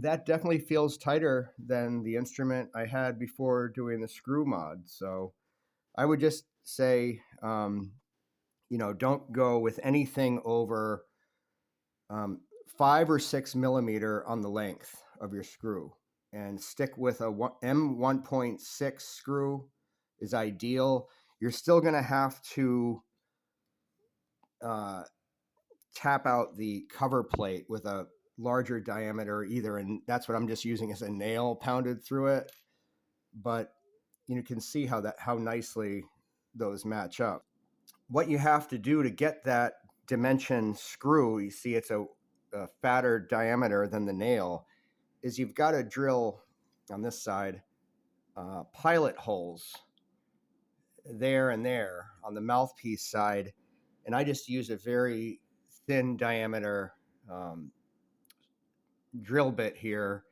that definitely feels tighter than the instrument I had before doing the screw mod. So I would just say, don't go with anything over um, 5 or 6 millimeter on the length of your screw, and stick with a M1.6 screw is ideal. You're still going to have to uh, tap out the cover plate with a larger diameter either, and that's what I'm just using as a nail pounded through it. But you can see how nicely those match up. What you have to do to get that dimension screw, you see a fatter diameter than the nail, is you've got to drill on this side pilot holes there and there on the mouthpiece side, and I just use a very thin diameter um, drill bit here